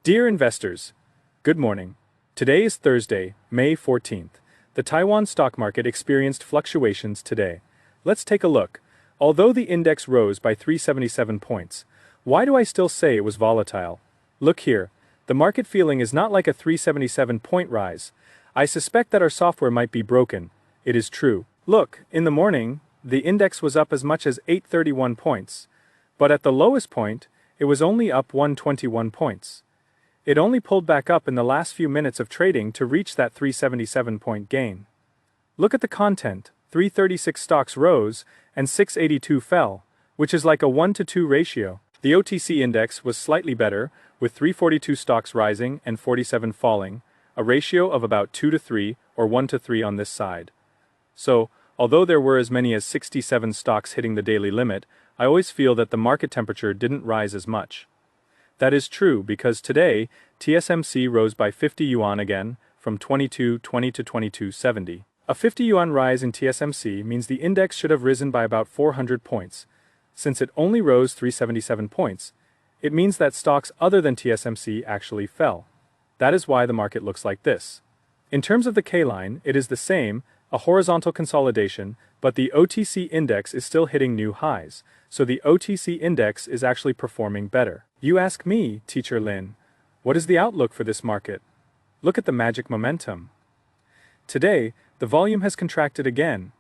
Dear investors, good morning. Today is Thursday, May 14th. The Taiwan stock market experienced fluctuations today. Let's take a look. Although the index rose by 377 points, why do I still say it was volatile? Look here. The market feeling is not like a 377-point rise. I suspect that our software might be broken. It is true. Look, in the morning, the index was up as much as 831 points. But at the lowest point, it was only up 121 points. It only pulled back up in the last few minutes of trading to reach that 377-point gain. Look at the content. 336 stocks rose, and 682 fell, which is like a 1-to-2 ratio. The OTC index was slightly better, with 342 stocks rising and 47 falling, a ratio of about 2-to-3 or 1-to-3 on this side. So, although there were as many as 67 stocks hitting the daily limit, I always feel that the market temperature didn't rise as much. That is true because today, TSMC rose by 50 yuan again, from 22.20 to 22.70. A 50 yuan rise in TSMC means the index should have risen by about 400 points. Since it only rose 377 points, it means that stocks other than TSMC actually fell. That is why the market looks like this. In terms of the K-line, it is the same, a horizontal consolidation, but the OTC index is still hitting new highs, so the OTC index is actually performing better. You ask me, Teacher Lin, what is the outlook for this market? Look at the magic momentum. Today, the volume has contracted again.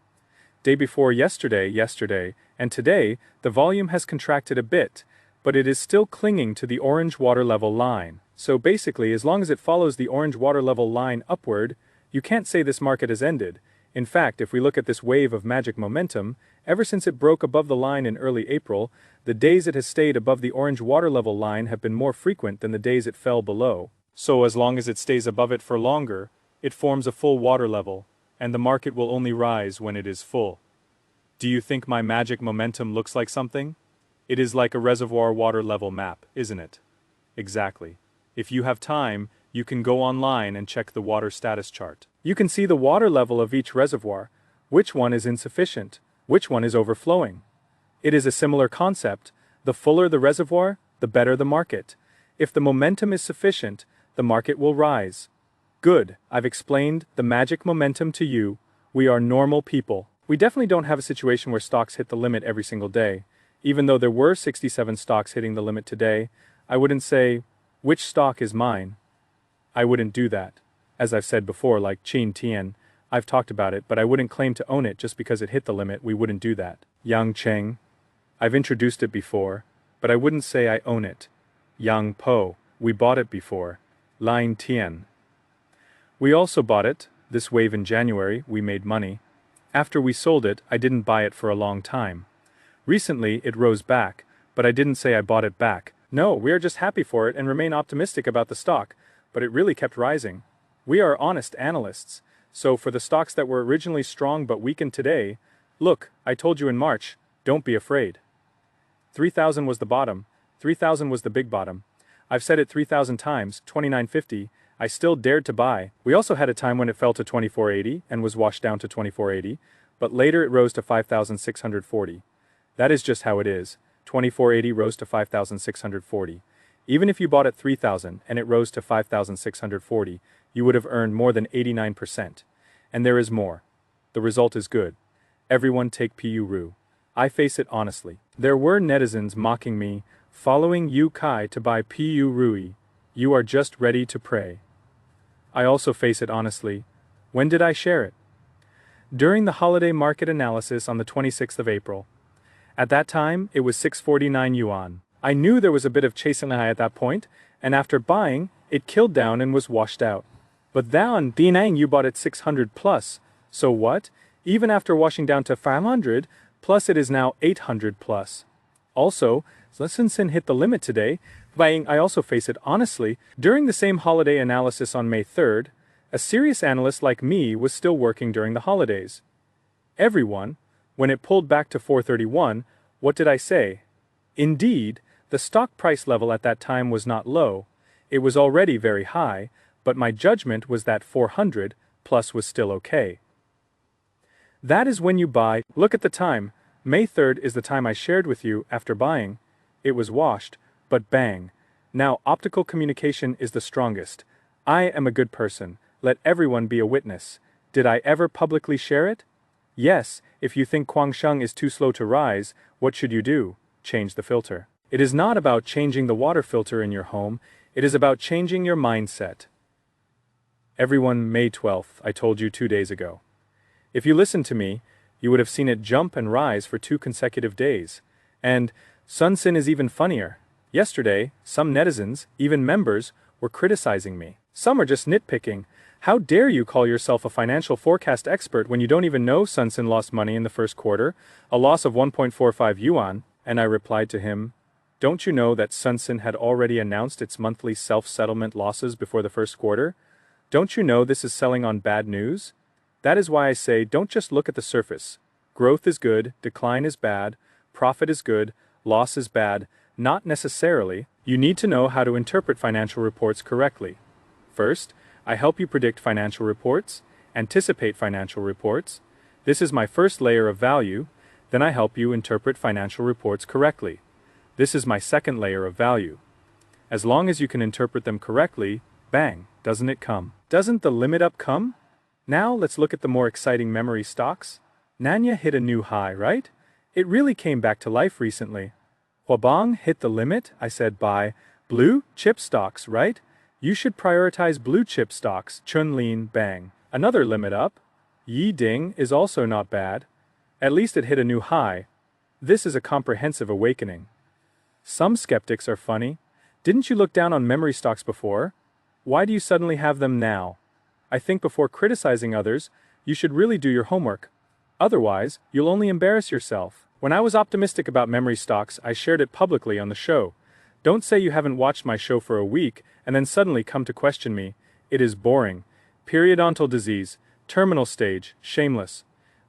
Day before yesterday, and today, the volume has contracted a bit, but it is still clinging to the orange water level line. So basically, as long as it follows the orange water level line upward, you can't say this market has ended. In fact, if we look at this wave of magic momentum, ever since it broke above the line in early April, the days it has stayed above the orange water level line have been more frequent than the days it fell below. So as long as it stays above it for longer, it forms a full water level, and the market will only rise when it is full. Do you think my magic momentum looks like something? It is like a reservoir water level map, isn't it? Exactly. If you have time, you can go online and check the water status chart. You can see the water level of each reservoir, which one is insufficient, which one is overflowing. It is a similar concept. The fuller the reservoir, the better the market. If the momentum is sufficient, the market will rise. Good, I've explained the magic momentum to you. We are normal people. We definitely don't have a situation where stocks hit the limit every single day. Even though there were 67 stocks hitting the limit today, I wouldn't say, which stock is mine? I wouldn't do that. As I've said before, like Qin Tian, I've talked about it, but I wouldn't claim to own it just because it hit the limit. We wouldn't do that. Yang Cheng, I've introduced it before, but I wouldn't say I own it. Yang Po, we bought it before. Lin Tian. We also bought it, this wave in January, we made money. After we sold it, I didn't buy it for a long time. Recently, it rose back, but I didn't say I bought it back. No, we are just happy for it and remain optimistic about the stock, but it really kept rising. We are honest analysts, so for the stocks that were originally strong but weakened today, look, I told you in March, don't be afraid. 3,000 was the bottom, 3,000 was the big bottom. I've said it 3,000 times, 29.50, I still dared to buy. We also had a time when it fell to 24.80 and was washed down to 24.80, but later it rose to 5,640. That is just how it is. 24.80 rose to 5,640. Even if you bought at 3,000 and it rose to 5,640, you would have earned more than 89%. And there is more. The result is good. Everyone take PU-RU. I face it honestly. There were netizens mocking me, following Yu Kai to buy PU-RUI. You are just ready to pray. I also face it honestly. When did I share it? During the holiday market analysis on the 26th of April. At that time, it was 649 yuan. I knew there was a bit of chasing high at that point, and after buying, it killed down and was washed out. But then, Dinang, you bought at 600 plus. So what? Even after washing down to 500, plus it is now 800 plus. Also, Sin hit the limit today. Buying, I also face it honestly. During the same holiday analysis on May 3rd, a serious analyst like me was still working during the holidays. Everyone, when it pulled back to 431, what did I say? Indeed, the stock price level at that time was not low. It was already very high, but my judgment was that 400 plus was still okay. That is when you buy. Look at the time. May 3rd is the time I shared with you after buying. It was washed, but bang. Now optical communication is the strongest. I am a good person. Let everyone be a witness. Did I ever publicly share it? Yes, if you think Guangsheng is too slow to rise, what should you do? Change the filter. It is not about changing the water filter in your home, it is about changing your mindset. Everyone, May 12th, I told you 2 days ago. If you listened to me, you would have seen it jump and rise for 2 consecutive days. And Sunsin is even funnier. Yesterday, some netizens, even members, were criticizing me. Some are just nitpicking. How dare you call yourself a financial forecast expert when you don't even know Sunsin lost money in the first quarter, a loss of 1.45 yuan? And I replied to him, don't you know that Sunsin had already announced its monthly self-settlement losses before the first quarter? Don't you know this is selling on bad news? That is why I say don't just look at the surface. Growth is good, decline is bad, profit is good, loss is bad. Not necessarily. You need to know how to interpret financial reports correctly. First, I help you predict financial reports, anticipate financial reports. This is my first layer of value. Then I help you interpret financial reports correctly. This is my second layer of value. As long as you can interpret them correctly, bang, doesn't it come? Doesn't the limit up come? Now let's look at the more exciting memory stocks. Nanya hit a new high, right? It really came back to life recently. Huabang hit the limit, I said buy. Blue chip stocks, right? You should prioritize blue chip stocks, Chunlin, bang. Another limit up. Yiding is also not bad. At least it hit a new high. This is a comprehensive awakening. Some skeptics are funny. Didn't you look down on memory stocks before? Why do you suddenly have them now? I think before criticizing others, you should really do your homework. Otherwise, you'll only embarrass yourself. When I was optimistic about memory stocks, I shared it publicly on the show. Don't say you haven't watched my show for a week and then suddenly come to question me. It is boring. Periodontal disease, terminal stage, shameless.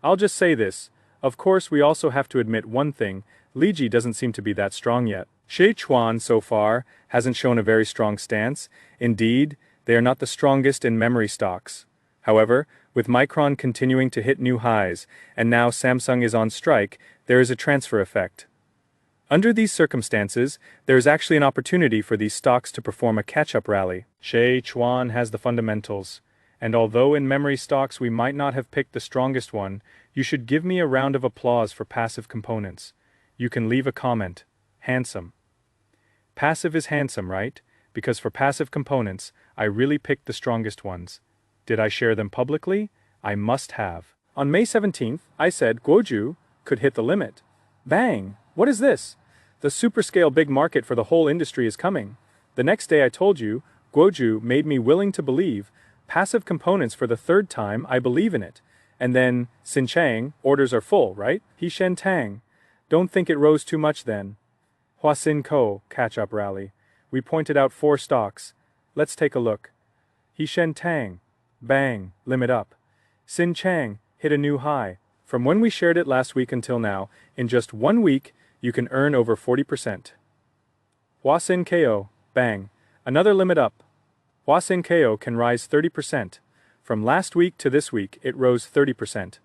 I'll just say this. Of course, we also have to admit one thing. Liji doesn't seem to be that strong yet. Sichuan so far hasn't shown a very strong stance. Indeed, they are not the strongest in memory stocks. However, with Micron continuing to hit new highs, and now Samsung is on strike, there is a transfer effect. Under these circumstances, there is actually an opportunity for these stocks to perform a catch-up rally. Sichuan has the fundamentals, and although in memory stocks we might not have picked the strongest one, you should give me a round of applause for passive components. You can leave a comment. Handsome. Passive is handsome, right? Because for passive components, I really picked the strongest ones. Did I share them publicly? I must have. On May 17th, I said Guoju could hit the limit. Bang! What is this? The superscale big market for the whole industry is coming. The next day I told you, Guoju made me willing to believe. Passive components for the third time, I believe in it. And then, Xinchang, orders are full, right? Hishen Tang. Don't think it rose too much then. Huaxin Co, catch-up rally. We pointed out 4 stocks. Let's take a look. Hishen Tang. Bang, limit up. Xinchang hit a new high. From when we shared it last week until now, in just 1 week, you can earn over 40%. Huaxin Ko, bang, another limit up. Huaxin Ko can rise 30%. From last week to this week, it rose 30%.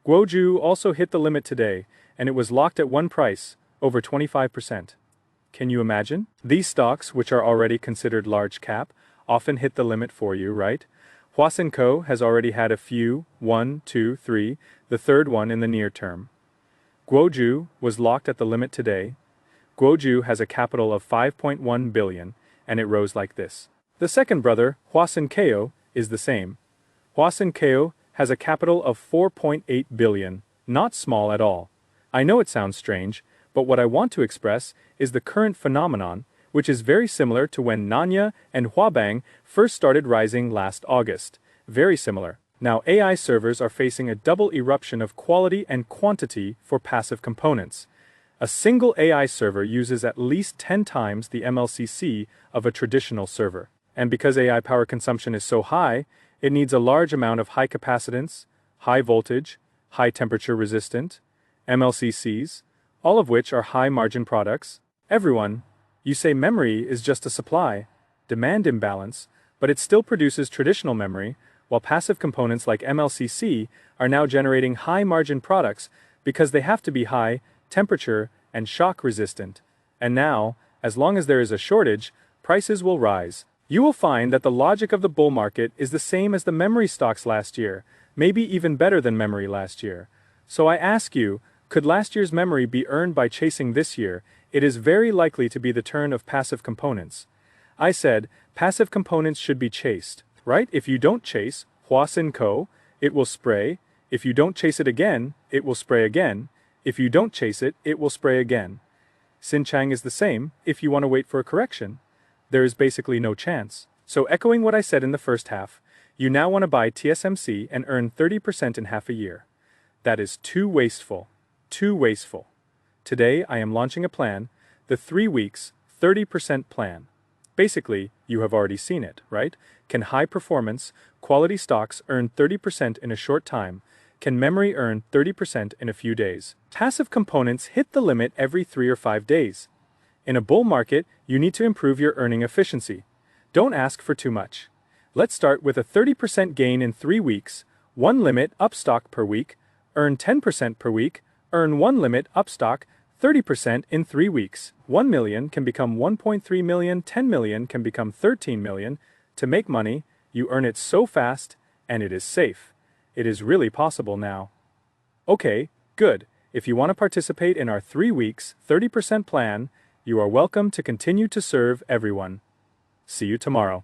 Guoju also hit the limit today, and it was locked at one price, over 25%. Can you imagine? These stocks, which are already considered large cap, often hit the limit for you, right? Huaxin Co has already had a few, 1, 2, 3, the third one in the near term. Guoju was locked at the limit today. Guoju has a capital of 5.1 billion, and it rose like this. The second brother, Huaxin Ko, is the same. Huaxin Ko has a capital of 4.8 billion, not small at all. I know it sounds strange, but what I want to express is the current phenomenon, which is very similar to when Nanya and Huabang first started rising last August. Very similar. Now AI servers are facing a double eruption of quality and quantity for passive components. A single AI server uses at least 10 times the MLCC of a traditional server. And because AI power consumption is so high, it needs a large amount of high capacitance, high voltage, high temperature resistant, MLCCs, all of which are high margin products. Everyone, you say memory is just a supply, demand imbalance, but it still produces traditional memory, while passive components like MLCC are now generating high margin products because they have to be high temperature and shock resistant. And now, As long as there is a shortage, prices will rise. You will find that the logic of the bull market is the same as the memory stocks last year, maybe even better than memory last year. So I ask you, could last year's memory be earned by chasing this year? It is very likely to be the turn of passive components. I said, passive components should be chased, right? If you don't chase, Huasin Co., it will spray. If you don't chase it again, it will spray again. If you don't chase it, it will spray again. Xinchang is the same, if you want to wait for a correction. There is basically no chance. So echoing what I said in the first half, you now want to buy TSMC and earn 30% in half a year. That is too wasteful. Too wasteful. Today I am launching a plan, the 3 weeks, 30% plan. Basically, you have already seen it, right? Can high performance, quality stocks earn 30% in a short time? Can memory earn 30% in a few days? Passive components hit the limit every 3 or 5 days. In a bull market, you need to improve your earning efficiency. Don't ask for too much. Let's start with a 30% gain in 3 weeks, 1 limit up stock per week, earn 10% per week, earn 1 limit up stock, 30% in 3 weeks. 1 million can become 1.3 million, 10 million can become 13 million. To make money, you earn it so fast, and it is safe. It is really possible now. Okay, good. If you want to participate in our 3 weeks, 30% plan, you are welcome to continue to serve everyone. See you tomorrow.